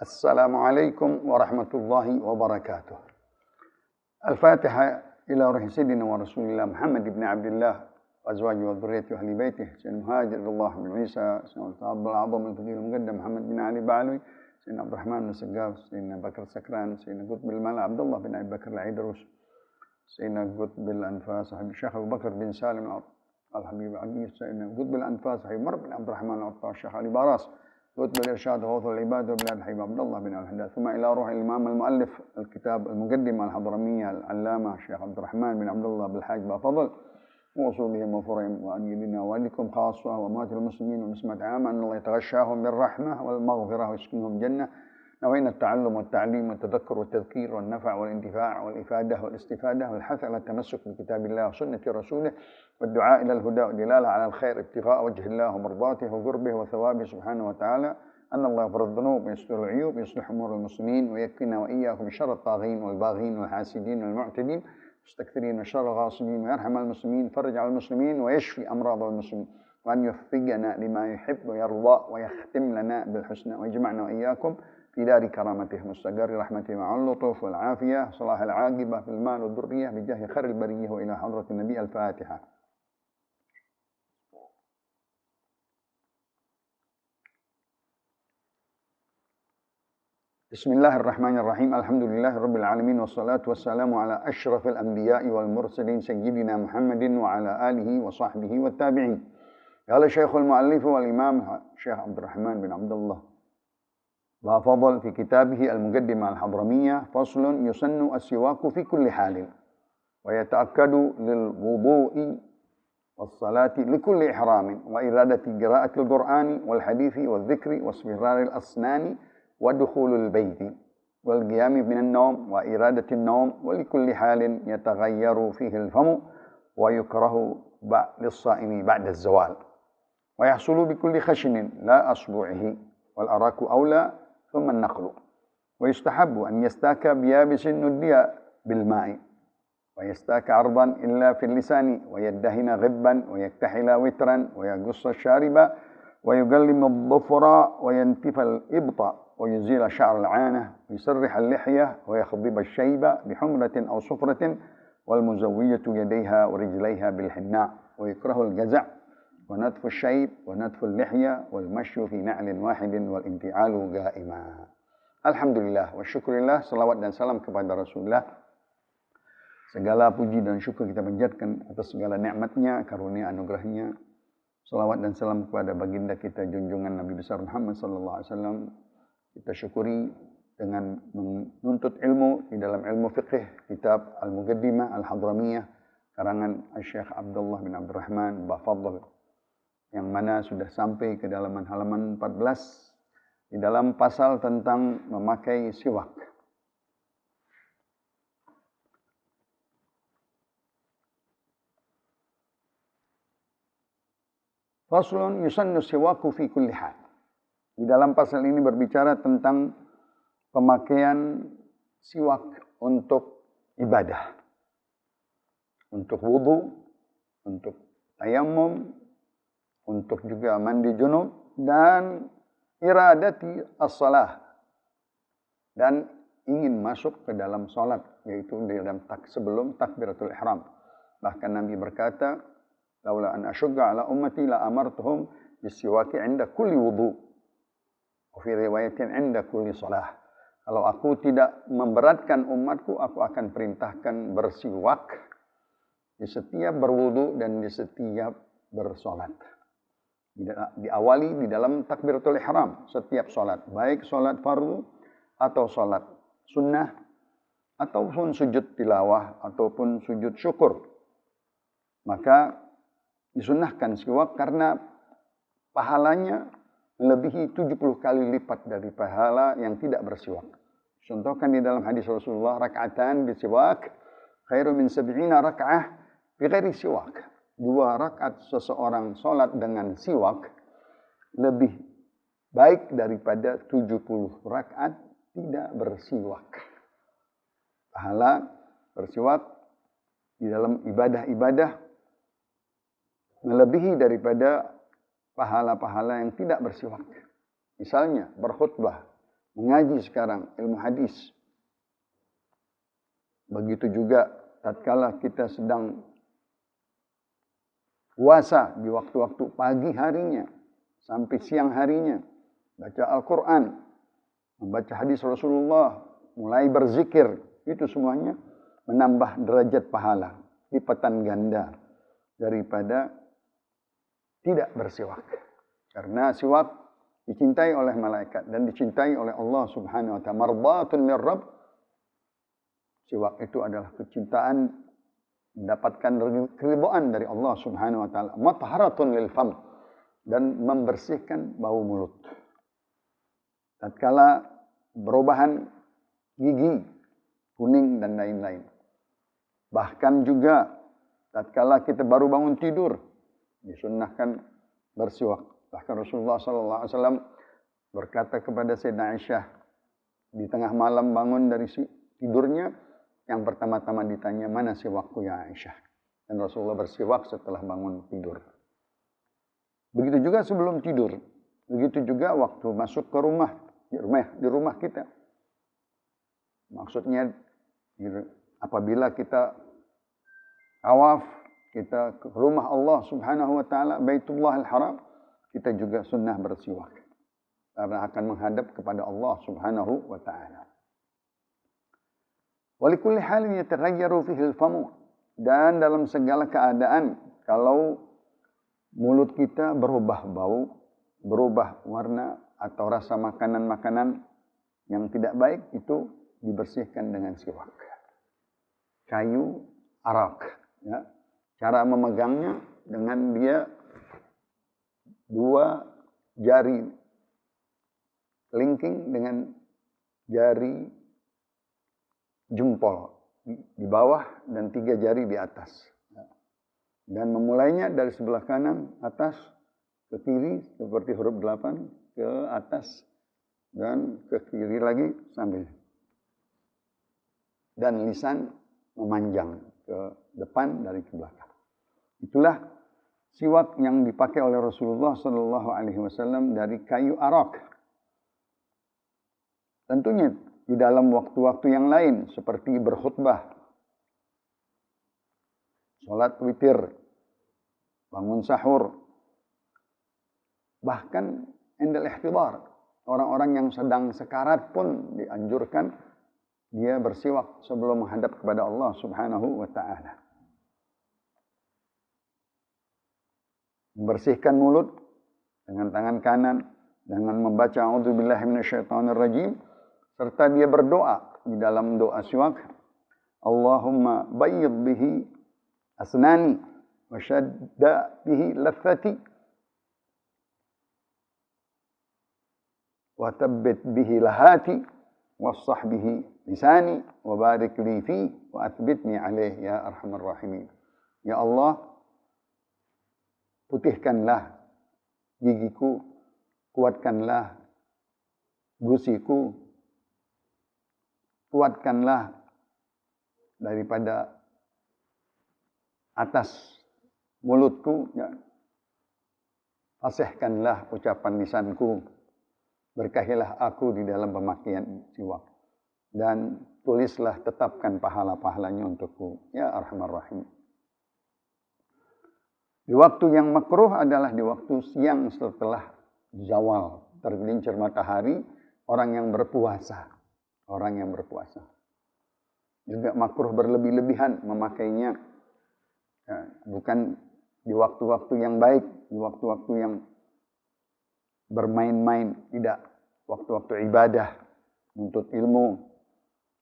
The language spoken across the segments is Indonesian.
Assalamualaikum warahmatullahi wabarakatuh. Al-Fatiha ila ruhi sayyidina wa rasulillah Muhammad ibn Abdullah wa azwaji wa dhurriyyati wa ahli baitih sayyidina muhajir Allah bin Isa sayyidina Abdul Azam al-Fadil al-Muqaddam Muhammad bin Ali Ba'alwi sayyidina Abdurrahman al-Saggaf sayyidina Bakar Sakran sayyidina Qutbil Mala Abdullah bin Abi Bakar al-Aidrus sayyidina Qutbil Anfas sahib Syekh Abu Bakar bin Salim al-Habib al-Aqis sayyidina Qutbil Anfas sahib Umar bin Abdurrahman al-Attar Syekh Ali Baras قطب الإرشاد غوث العباد وبلاد الحبيب عبد الله بن الحداد ثم إلى روح الإمام المؤلف الكتاب المقدمة الحضرمية العلامة الشيخ عبد الرحمن بن عبد الله بالحاج بفضل وأصولهم وفرعهم وأن يدنا وأهلكم خاصة وأموات المسلمين والمسلمات عامة أن الله يتغشاهم بالرحمة والمغفرة ويسكنهم جنة نوينا التعلم والتعليم والتذكر والتذكير والنفع والانتفاع والإفادة والاستفادة والحث على التمسك بكتاب الله وسنة رسوله والدعاء إلى الهدى والدلالة على الخير ابتغاء وجه الله ومرضاته وقربه وثوابه سبحانه وتعالى أن الله يغفر الذنوب ويستر العيوب ويصلح أمور المسلمين ويكفينا وإياكم شر الطاغين والباغين والحاسدين والمعتدين المستكثرين وشر الغاصبين ويرحم المسلمين فرج على المسلمين ويشفي أمراض المسلمين وأن يوفقنا لما يحب ويرضى ويختم لنا بالحسنى ويجمعنا وإياكم في دار كرامته مستقر رحمته مع اللطف والعافية صلاح العاقبة في المال والذرية بجاه خير البرية وإلى حضرة النبي الفاتحة. بسم الله الرحمن الرحيم الحمد لله رب العالمين والصلاة والسلام على أشرف الأنبياء والمرسلين سيدنا محمد وعلى آله وصحبه والتابعين. قال الشيخ المؤلف والإمام الشيخ عبد الرحمن بن عبد الله بفضل في كتابه المقدمة الحضرمية فصل يسن السواك في كل حال ويتأكد للوضوء والصلاة لكل إحرام وإرادة قراءة القرآن والحديث والذكر واصفرار الأسنان ودخول البيت والقيام من النوم وإرادة النوم ولكل حال يتغير فيه الفم ويكره للصائم بعد الزوال ويحصل بكل خشن لا أصبعه والأراك أولى ثم النقل ويستحب أن يستاك بيابس ندي بالماء ويستاك عرضا إلا في اللسان ويدهن غبا ويكتحل وترا ويقص الشارب ويقلم الظفر وينتف الإبط ويزيل شعر العانة ويسرح اللحية ويخضب الشيب بحمرة أو صفرة والمزوية يديها ورجليها بالحناء ويكره الجزع ونتف الشيب ونتف اللحية والمشي في نعل واحد والانتعال قائما. Alhamdulillah wa syukurillah, salawat dan salam kepada Rasulullah. Segala puji dan syukur kita panjatkan atas segala nikmatnya, karunia, anugerahnya. Salawat dan salam kepada baginda kita junjungan Nabi besar Muhammad sallallahu alaihi wasallam. Kita syukuri dengan menuntut ilmu di dalam ilmu fiqh kitab Al-Muqaddimah Al-Hadramiyah karangan Syekh Abdullah bin Abdurrahman Bafadl yang mana sudah sampai ke dalam halaman 14 di dalam pasal tentang memakai siwak. Faslun yusannu siwaku fi kulli hal. Di dalam pasal ini berbicara tentang pemakaian siwak untuk ibadah, untuk wudu, untuk tayammum, untuk juga mandi junub dan iradati as-salah dan ingin masuk ke dalam salat, yaitu di dalam sebelum takbiratul ihram. Bahkan Nabi berkata, laula an asyugga ala ummati la amartuhum bisiwaki 'inda kulli wudu. Wa fi riwayatin 'inda kulli salah. Kalau aku tidak memberatkan umatku, aku akan perintahkan bersiwak di setiap berwudu dan di setiap bersolat. Diawali di dalam takbiratul ihram setiap solat, baik solat fardu atau solat sunnah ataupun sujud tilawah ataupun sujud syukur. Maka disunnahkan siwak karena pahalanya melebihi 70 kali lipat dari pahala yang tidak bersiwak. Contohkan di dalam hadis Rasulullah, raka'atan bisiwak khairu min 70 raka'ah bighairi siwak. 2 rakaat seseorang sholat dengan siwak lebih baik daripada 70 rakaat tidak bersiwak. Pahala bersiwak di dalam ibadah-ibadah melebihi daripada pahala-pahala yang tidak bersiwak. Misalnya berkhutbah mengaji sekarang ilmu hadis. Begitu juga tatkala kita sedang puasa di waktu-waktu pagi harinya sampai siang harinya, baca Al-Quran, membaca hadis Rasulullah, mulai berzikir, itu semuanya menambah derajat pahala, lipatan ganda daripada tidak bersiwak. Karena siwak dicintai oleh malaikat dan dicintai oleh Allah Subhanahu wa ta'ala. Mardatun min Rabb. Siwak itu adalah kecintaan, mendapatkan keridhaan dari Allah Subhanahu wa ta'ala. Matharatun lil fam, dan membersihkan bau mulut. Tatkala perubahan gigi, kuning dan lain-lain. Bahkan juga tatkala kita baru bangun tidur, disunnahkan bersiwak. Bahkan Rasulullah SAW berkata kepada Sayyidah Aisyah, di tengah malam bangun dari tidurnya, yang pertama-tama ditanya, mana siwakku ya Aisyah? Dan Rasulullah bersiwak setelah bangun tidur. Begitu juga sebelum tidur. Begitu juga waktu masuk ke rumah, di rumah kita. Maksudnya apabila kita tawaf, kita ke rumah Allah Subhanahu wa ta'ala, Baitullah al-Haram, kita juga sunnah bersiwak. Karena akan menghadap kepada Allah Subhanahu wa ta'ala. Walikulli halin yataghayyaru fihi al-famu. Dan dalam segala keadaan, kalau mulut kita berubah bau, berubah warna, atau rasa makanan-makanan yang tidak baik, itu dibersihkan dengan siwak. Kayu arak. Ya. Cara memegangnya dengan dia 2 jari kelingking dengan jari jempol di bawah dan 3 jari di atas. Dan memulainya dari sebelah kanan atas ke kiri seperti huruf 8 ke atas dan ke kiri lagi sambil. Dan lisan memanjang ke depan dari ke belakang. Itulah siwak yang dipakai oleh Rasulullah SAW dari kayu arak. Tentunya di dalam waktu-waktu yang lain seperti berkhutbah, sholat witir, bangun sahur, bahkan indal ihtidar, orang-orang yang sedang sekarat pun dianjurkan dia bersiwak sebelum menghadap kepada Allah Subhanahu wa ta'ala. Membersihkan mulut dengan tangan kanan dengan membaca a'udzubillahi minasyaitonirrajim, serta dia berdoa di dalam doa siwak, Allahumma bayyid bihi asnani wa shadda bihi lathati wa tabbit bihi lahati wassah bihi lisani wa barik li fi wa athbitni alaih ya arhamar rahimin. Ya Allah, putihkanlah gigiku, kuatkanlah gusiku, kuatkanlah daripada atas mulutku, ya. Fasihkanlah ucapan lisanku, berkahilah aku di dalam pemakaian siwak, dan tulislah, tetapkan pahala-pahalanya untukku, ya arhamar rahim. Di waktu yang makruh adalah di waktu siang setelah zawal, tergelincir matahari, orang yang berpuasa. Orang yang berpuasa. Juga makruh berlebih-lebihan memakainya. Ya, bukan di waktu-waktu yang baik, di waktu-waktu yang bermain-main, tidak. Waktu-waktu ibadah, menuntut ilmu,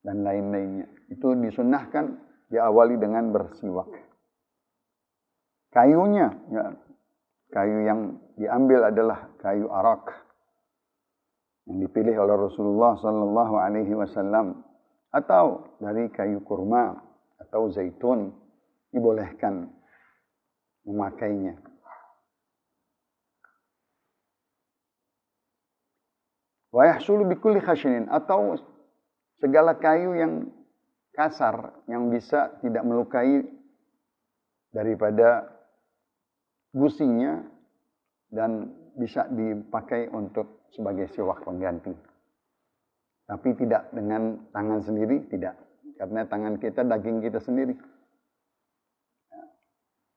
dan lain-lainnya. Itu disunnahkan diawali dengan bersiwak. Kayunya, ya, kayu yang diambil adalah kayu arak yang dipilih oleh Rasulullah Sallallahu Alaihi Wasallam, atau dari kayu kurma atau zaitun, dibolehkan memakainya. Wa yahsulu bikulli khashinin, atau segala kayu yang kasar yang bisa tidak melukai daripada gusinya dan bisa dipakai untuk sebagai siwak pengganti. Tapi tidak dengan tangan sendiri, tidak. Karena tangan kita, daging kita sendiri.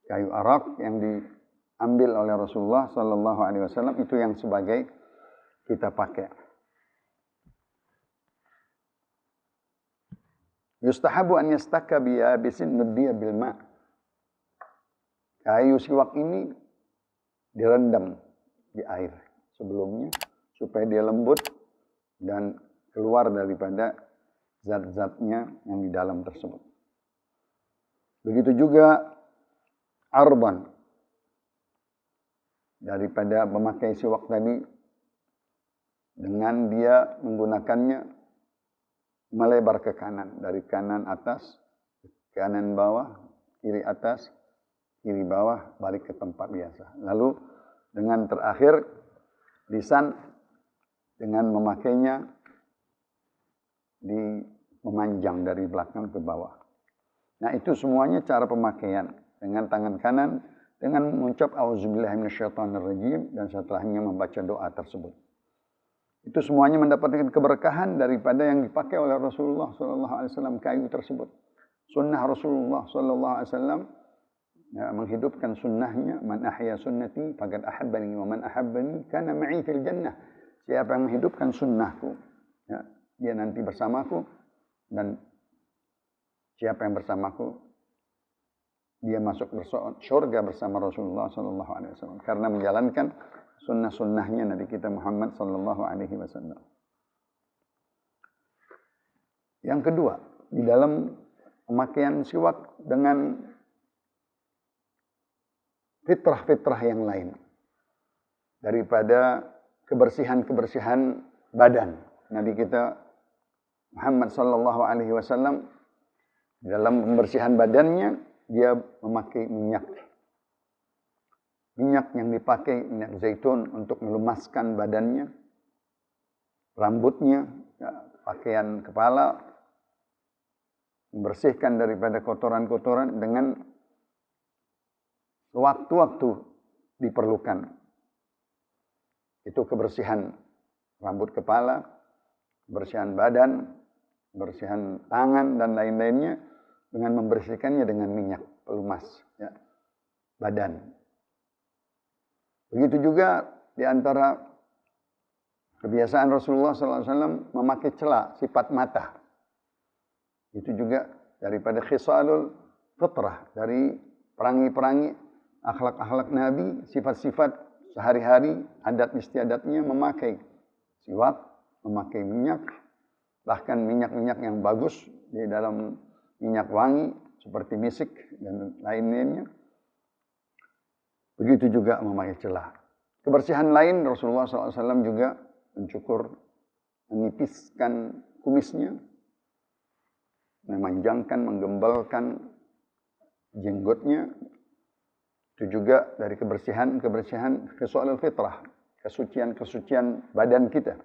Kayu arak yang diambil oleh Rasulullah Sallallahu Alaihi Wasallam itu yang sebagai kita pakai. Yustahabu an yastaka biyabisin nudiya bil ma'. Kayu siwak ini direndam di air sebelumnya supaya dia lembut dan keluar daripada zat-zatnya yang di dalam tersebut. Begitu juga arban, daripada memakai siwak tadi dengan dia menggunakannya melebar ke kanan, dari kanan atas, kanan bawah, kiri atas, kiri bawah, balik ke tempat biasa. Lalu dengan terakhir lisan dengan memakainya memanjang dari belakang ke bawah. Nah, itu semuanya cara pemakaian dengan tangan kanan dengan mengucap auzubillahi minasyaitonirrajim dan setelahnya membaca doa tersebut. Itu semuanya mendapatkan keberkahan daripada yang dipakai oleh Rasulullah SAW, kayu tersebut. Sunnah Rasulullah SAW ya, menghidupkan sunnahnya. Man ahya sunnati faqad ahabbani wa man ahabbani kana ma'i fil jannah. Siapa yang menghidupkan sunnahku, ya, dia nanti bersamaku, dan siapa yang bersamaku, dia masuk surga bersama Rasulullah SAW karena menjalankan sunnah-sunnahnya Nabi kita Muhammad SAW. Yang kedua, di dalam pemakaian siwak dengan fitrah-fitrah yang lain daripada kebersihan-kebersihan badan. Nabi kita Muhammad SAW dalam pembersihan badannya dia memakai minyak. Minyak yang dipakai minyak zaitun untuk melumaskan badannya, rambutnya, ya, pakaian kepala, membersihkan daripada kotoran-kotoran dengan waktu-waktu diperlukan. Itu kebersihan rambut kepala, kebersihan badan, kebersihan tangan dan lain-lainnya dengan membersihkannya dengan minyak pelumas ya, badan. Begitu juga di antara kebiasaan Rasulullah SAW memakai celak sifat mata. Itu juga daripada khisalul fitrah, dari perangi-perangi akhlak-akhlak Nabi, sifat-sifat sehari-hari, adat istiadatnya memakai siwak, memakai minyak, bahkan minyak-minyak yang bagus di dalam minyak wangi seperti misik dan lain-lainnya. Begitu juga memakai celah. Kebersihan lain Rasulullah SAW juga mencukur, menipiskan kumisnya, memanjangkan, menggembalkan jenggotnya. Itu juga dari kebersihan khisalul fitrah, kesucian badan kita.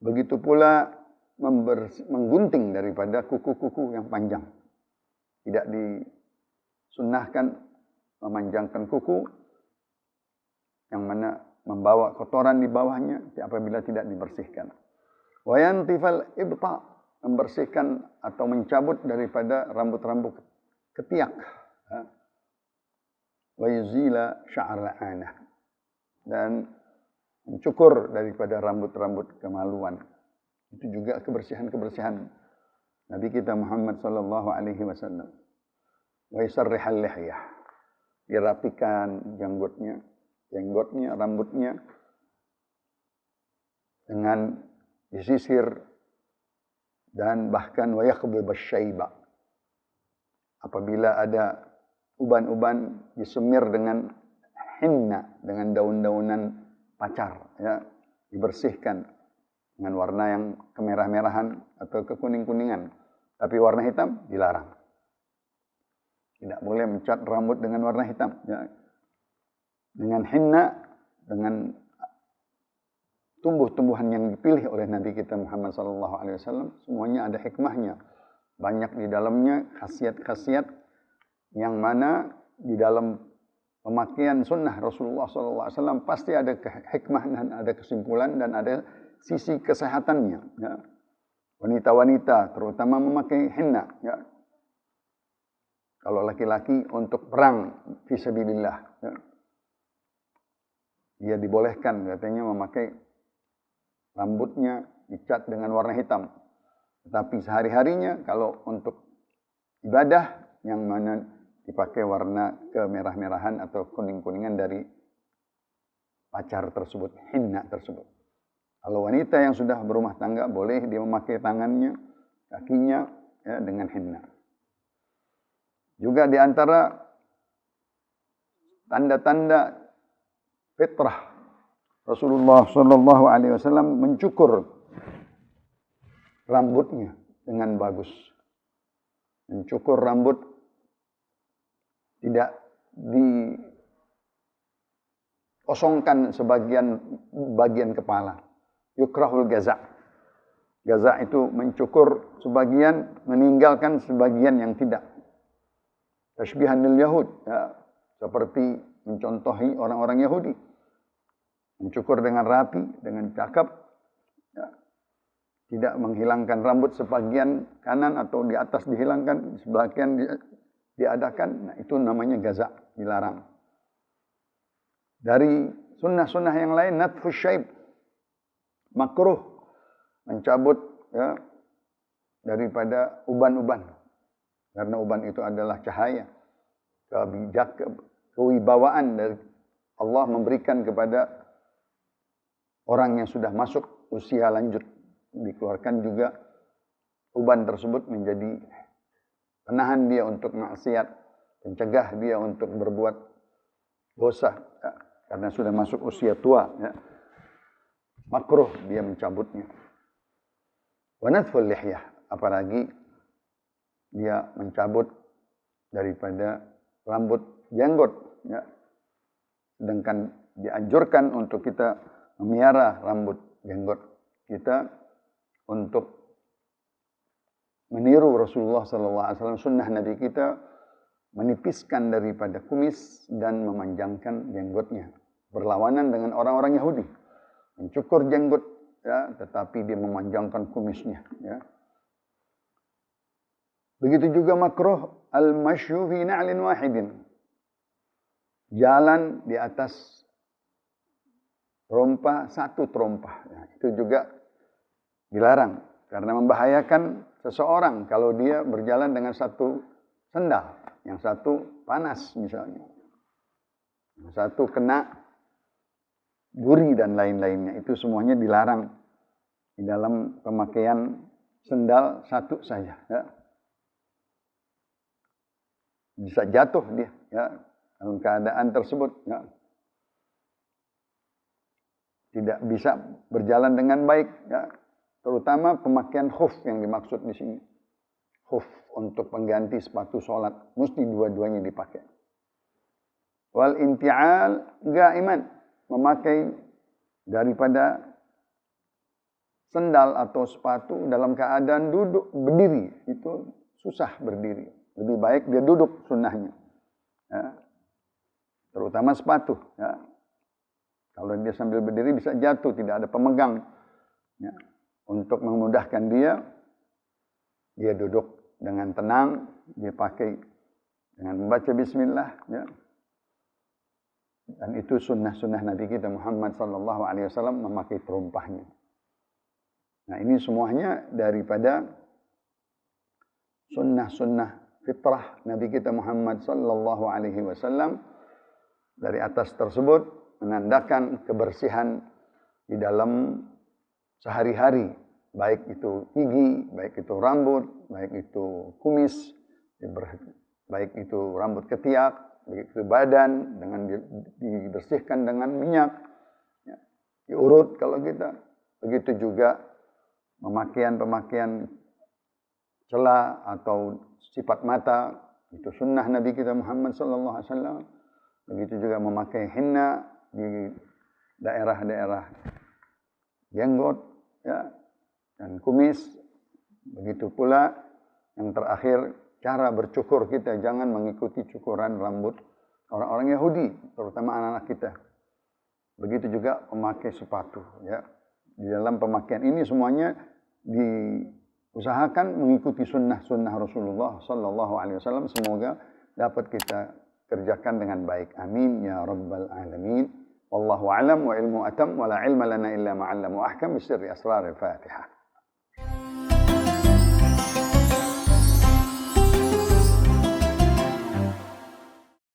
Begitu pula menggunting daripada kuku-kuku yang panjang. Tidak disunnahkan memanjangkan kuku yang mana membawa kotoran di bawahnya apabila tidak dibersihkan. Wa yantifal ibta, membersihkan atau mencabut daripada rambut-rambut ketiak. Wa yuzila sya'ra anah, dan mencukur daripada rambut-rambut kemaluan. Itu juga kebersihan-kebersihan Nabi kita Muhammad sallallahu alaihi wasallam. Wa yusarrihal lihyah, dirapikan jenggotnya, rambutnya dengan disisir, dan bahkan wa yakhbib asy-syaiba. Apabila ada uban-uban disemir dengan hinna, dengan daun-daunan pacar, ya, dibersihkan dengan warna yang kemerah-merahan atau kekuning-kuningan. Tapi warna hitam dilarang. Tidak boleh mencat rambut dengan warna hitam. Ya. Dengan hinna, dengan tumbuh-tumbuhan yang dipilih oleh Nabi kita Muhammad SAW, semuanya ada hikmahnya. Banyak di dalamnya khasiat-khasiat yang mana di dalam pemakaian sunnah Rasulullah SAW pasti ada hikmah dan ada kesimpulan dan ada sisi kesehatannya. Ya. Wanita-wanita terutama memakai henna. Ya. Kalau laki-laki untuk perang fisabilillah. Ya. Dia dibolehkan katanya memakai rambutnya dicat dengan warna hitam. Tetapi sehari-harinya kalau untuk ibadah yang mana dipakai warna kemerah-merahan atau kuning-kuningan dari pacar tersebut, henna tersebut. Kalau wanita yang sudah berumah tangga boleh dia memakai tangannya, kakinya ya, dengan henna. Juga di antara tanda-tanda fitrah Rasulullah Shallallahu Alaihi Wasallam mencukur rambutnya dengan bagus, mencukur rambut tidak dikosongkan bagian kepala. Yukrahul gaza. Gaza itu mencukur sebagian, meninggalkan sebagian yang tidak. Tashbihan lil Yahud, ya, seperti mencontohi orang-orang Yahudi. Mencukur dengan rapi, dengan cakep, ya, tidak menghilangkan rambut sebagian kanan atau di atas dihilangkan, sebagian diadakan. Nah, itu namanya gaza, dilarang. Dari sunnah-sunnah yang lain, natfus syaib, makruh mencabut ya, daripada uban-uban. Karena uban itu adalah cahaya, kewibawaan dari Allah memberikan kepada orang yang sudah masuk usia lanjut. Dikeluarkan juga uban tersebut menjadi penahan dia untuk maksiat, mencegah dia untuk berbuat dosa ya, karena sudah masuk usia tua ya. Makruh dia mencabutnya. Wa natful lihyah, apalagi dia mencabut daripada rambut jenggot ya. Sedangkan dianjurkan untuk kita memelihara rambut jenggot kita untuk meniru Rasulullah SAW, sunnah Nabi kita menipiskan daripada kumis dan memanjangkan jenggotnya. Berlawanan dengan orang-orang Yahudi, mencukur jenggot, ya, tetapi dia memanjangkan kumisnya. Ya. Begitu juga makruh al-mashyu fi na'lin wahidin, jalan di atas trompa, satu trompa. Ya, itu juga dilarang karena membahayakan seseorang kalau dia berjalan dengan satu sendal, yang satu panas misalnya, yang satu kena duri dan lain-lainnya. Itu semuanya dilarang di dalam pemakaian sendal satu saja. Ya. Bisa jatuh dia ya, dalam keadaan tersebut. Ya. Tidak bisa berjalan dengan baik. Ya. Terutama pemakaian khuf yang dimaksud di sini. Khuf untuk pengganti sepatu sholat. Mesti dua-duanya dipakai. Wal inti'al ga'iman. Memakai daripada sendal atau sepatu dalam keadaan duduk, berdiri. Itu susah berdiri. Lebih baik dia duduk sunnahnya. Ya. Terutama sepatu. Ya. Kalau dia sambil berdiri bisa jatuh, tidak ada pemegang. Ya. Untuk memudahkan dia duduk dengan tenang, dia pakai dengan membaca bismillah. Ya. Dan itu sunnah-sunnah Nabi kita Muhammad SAW memakai terumpahnya. Nah ini semuanya daripada sunnah-sunnah fitrah Nabi kita Muhammad SAW. Dari atas tersebut menandakan kebersihan di dalam sehari-hari, baik itu gigi, baik itu rambut, baik itu kumis, baik itu rambut ketiak, baik itu badan, dengan dibersihkan dengan minyak, ya, diurut kalau kita. Begitu juga pemakaian celah atau sifat mata, itu sunnah Nabi kita Muhammad SAW. Begitu juga memakai henna di daerah-daerah jenggot, ya, dan kumis. Begitu pula yang terakhir, cara bercukur kita jangan mengikuti cukuran rambut orang-orang Yahudi, terutama anak-anak kita. Begitu juga memakai sepatu, ya. di dalam pemakaian ini semuanya diusahakan mengikuti sunnah-sunnah Rasulullah Sallallahu Alaihi Wasallam. Semoga dapat kita kerjakan dengan baik. Amin ya rabbal alamin. Wallahu a'lam wa ilmu atam wa la ilma lana illa ma 'allama wa ahkam bisirri asrar al-Fatihah.